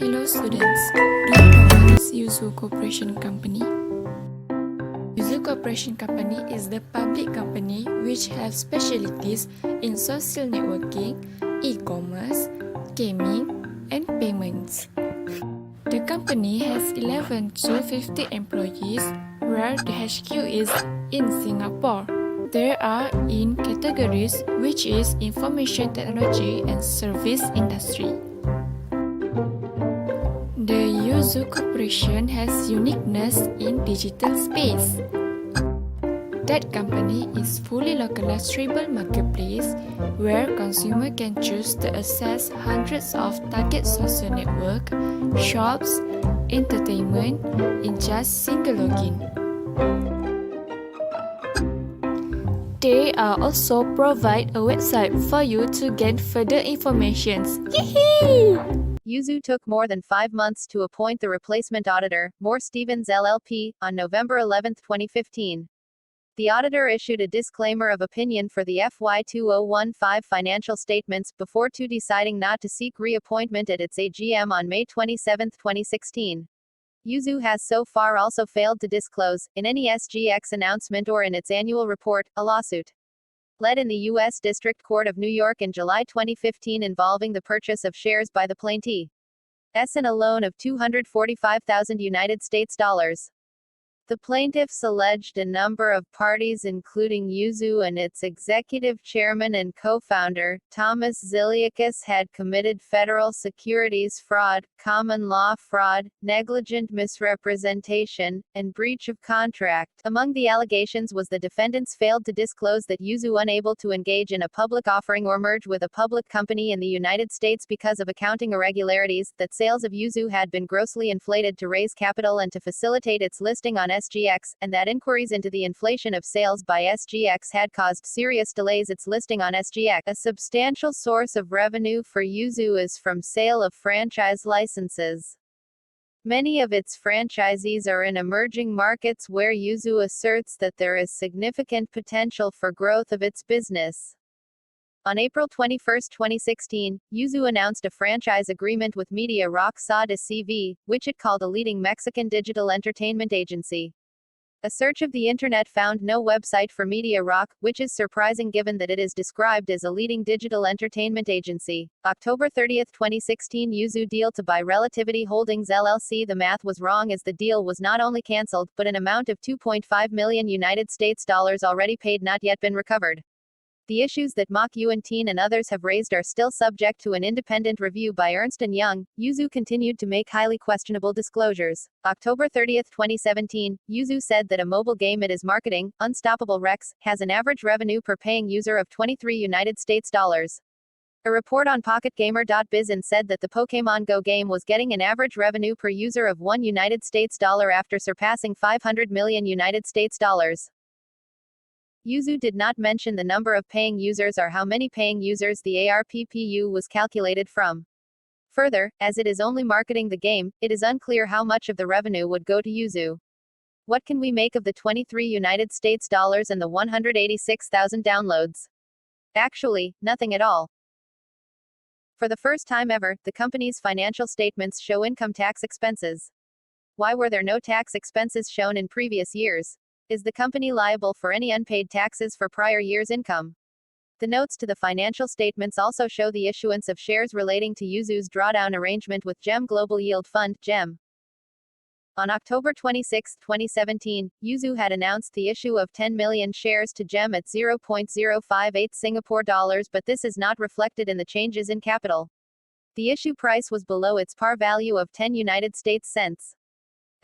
Hello students, do you know what is Yuuzoo Corporation Company? Yuuzoo Corporation Company is the public company which has specialties in social networking, e-commerce, gaming, and payments. The company has 11 to 50 employees where the HQ is in Singapore. There are in categories which is information technology and service industry. The Yuuzoo Corporation has uniqueness in digital space. That company is fully localized tribal marketplace where consumer can choose to access hundreds of target social network, shops, entertainment in just single login. They also provide a website for you to get further information. Yuuzoo took more than 5 months to appoint the replacement auditor, Moore Stephens LLP, on November 11, 2015. The auditor issued a disclaimer of opinion for the FY 2015 financial statements before deciding not to seek reappointment at its AGM on May 27, 2016. Yuuzoo has so far also failed to disclose, in any SGX announcement or in its annual report, a lawsuit led in the U.S. District Court of New York in July 2015 involving the purchase of shares by the plaintiff in a loan of $245,000. The plaintiffs alleged a number of parties including Yuuzoo and its executive chairman and co-founder, Thomas Ziliakis, had committed federal securities fraud, common law fraud, negligent misrepresentation, and breach of contract. Among the allegations was the defendants failed to disclose that Yuuzoo unable to engage in a public offering or merge with a public company in the United States because of accounting irregularities, that sales of Yuuzoo had been grossly inflated to raise capital and to facilitate its listing on SGX, and that inquiries into the inflation of sales by SGX had caused serious delays its listing on SGX. A substantial source of revenue for Yuuzoo is from sale of franchise licenses. Many of its franchisees are in emerging markets where Yuuzoo asserts that there is significant potential for growth of its business. On April 21, 2016, Yuuzoo announced a franchise agreement with Media Rock SA de CV, which it called a leading Mexican digital entertainment agency. A search of the internet found no website for Media Rock, which is surprising given that it is described as a leading digital entertainment agency. October 30, 2016 Yuuzoo deal to buy Relativity Holdings LLC. The math was wrong as the deal was not only cancelled, but an amount of $2.5 million United States dollars already paid not yet been recovered. The issues that Mock Yuanteen and others have raised are still subject to an independent review by Ernst & Young. Yuuzoo continued to make highly questionable disclosures. October 30, 2017, Yuuzoo said that a mobile game it is marketing, Unstoppable Rex, has an average revenue per paying user of 23 United States dollars. A report on PocketGamer.biz said that the Pokémon Go game was getting an average revenue per user of 1 United States dollar after surpassing 500 million United States dollars. Yuuzoo did not mention the number of paying users or how many paying users the ARPPU was calculated from. Further, as it is only marketing the game, it is unclear how much of the revenue would go to Yuuzoo. What can we make of the 23 United States dollars and the 186,000 downloads? Actually, nothing at all. For the first time ever, the company's financial statements show income tax expenses. Why were there no tax expenses shown in previous years? Is the company liable for any unpaid taxes for prior year's income? The notes to the financial statements also show the issuance of shares relating to Yuuzoo's drawdown arrangement with GEM Global Yield Fund, GEM. On October 26, 2017, Yuuzoo had announced the issue of 10 million shares to GEM at 0.058 Singapore dollars, but this is not reflected in the changes in capital. The issue price was below its par value of 10 United States cents.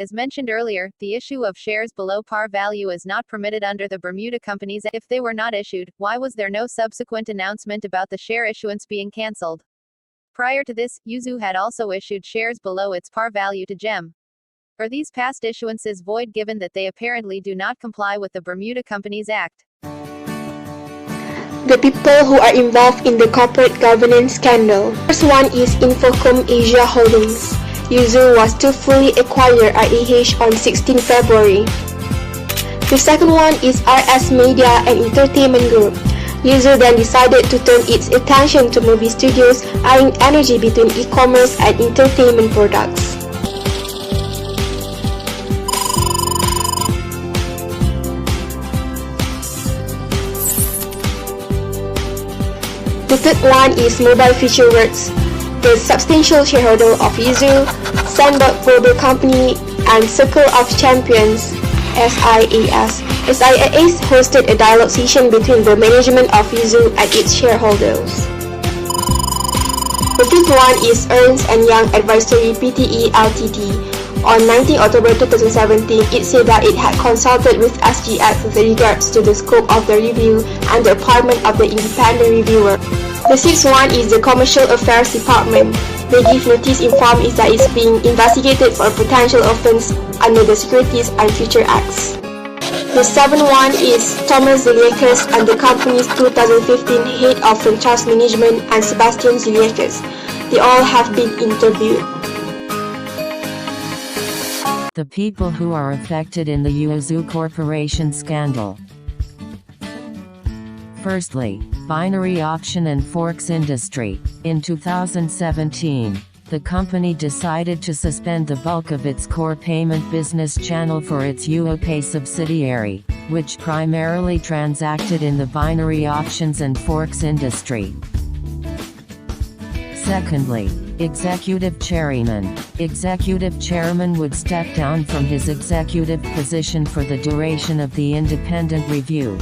As mentioned earlier, the issue of shares below par value is not permitted under the Bermuda Companies Act. If they were not issued, why was there no subsequent announcement about the share issuance being cancelled? Prior to this, Yuuzoo had also issued shares below its par value to GEM. Are these past issuances void given that they apparently do not comply with the Bermuda Companies Act? The people who are involved in the corporate governance scandal. First one is Infocom Asia Holdings. Yuuzoo was to fully acquire IEH on 16 February. The second one is RS Media and Entertainment Group. Yuuzoo then decided to turn its attention to movie studios, eyeing energy between e-commerce and entertainment products. The third one is Mobile Futureworks, the substantial shareholder of Yuuzoo, Sandbox Global Company, and Circle of Champions (SIAS). SIAS hosted a dialogue session between the management of Yuuzoo and its shareholders. The fifth one is Ernst & Young Advisory Pte Ltd. On 19 October 2017, it said that it had consulted with SGX with regards to the scope of the review and the appointment of the independent reviewer. The sixth one is the Commercial Affairs Department. They give notice informed is that it's being investigated for a potential offence under the Securities and Future Acts. The seventh one is Thomas Ziliakis and the company's 2015 Head of Franchise Management and Sebastian Ziliakis. They all have been interviewed. The people who are affected in the Yuuzoo Corporation scandal. Firstly, binary auction and forks industry. In 2017, the company decided to suspend the bulk of its core payment business channel for its UOPay subsidiary, which primarily transacted in the binary auctions and forks industry. Secondly, Executive Chairman. Executive Chairman would step down from his executive position for the duration of the independent review.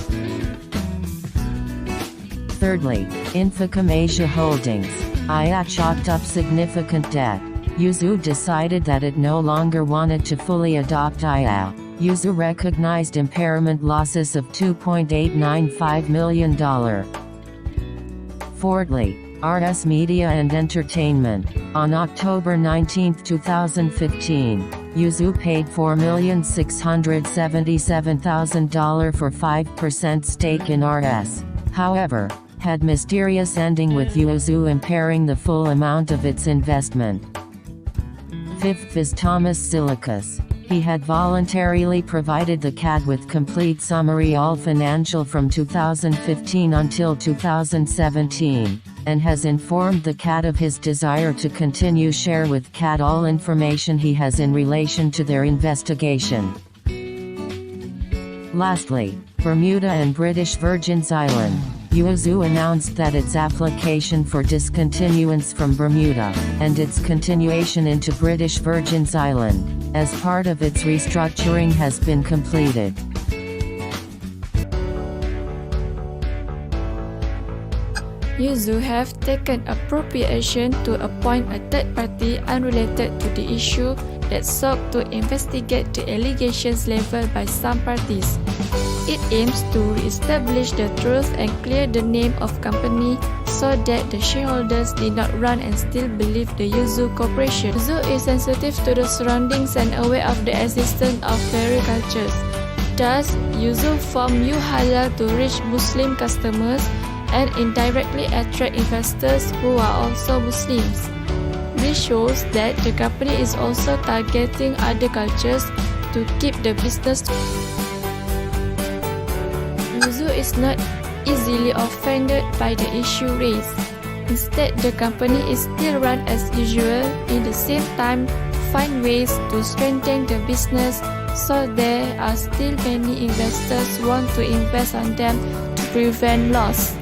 Thirdly, Infocom Asia Holdings. IA chalked up significant debt. Yuuzoo decided that it no longer wanted to fully adopt IA. Yuuzoo recognized impairment losses of $2.895 million. Fourthly, RS Media and Entertainment. On October 19, 2015, Yuuzoo paid $4,677,000 for 5% stake in RS. However, had mysterious ending with Yuuzoo impairing the full amount of its investment. Fifth is Thomas Ziliakis. He had voluntarily provided the CAD with complete summary all financial from 2015 until 2017, and has informed the CAD of his desire to continue share with CAD all information he has in relation to their investigation. Lastly, Bermuda and British Virgin Islands. Yuuzoo announced that its application for discontinuance from Bermuda, and its continuation into British Virgin Islands, as part of its restructuring has been completed. Yuuzoo have taken appropriate action to appoint a third party unrelated to the issue that sought to investigate the allegations leveled by some parties. It aims to re-establish the truth and clear the name of company so that the shareholders did not run and still believe the Yuuzoo Corporation. Yuuzoo is sensitive to the surroundings and aware of the existence of various cultures. Thus, Yuuzoo formed Halal to reach Muslim customers and indirectly attract investors who are also Muslims. This shows that the company is also targeting other cultures to keep the business. Yuuzoo is not easily offended by the issue raised. Instead, the company is still run as usual, in the same time find ways to strengthen the business, so there are still many investors want to invest on them to prevent loss.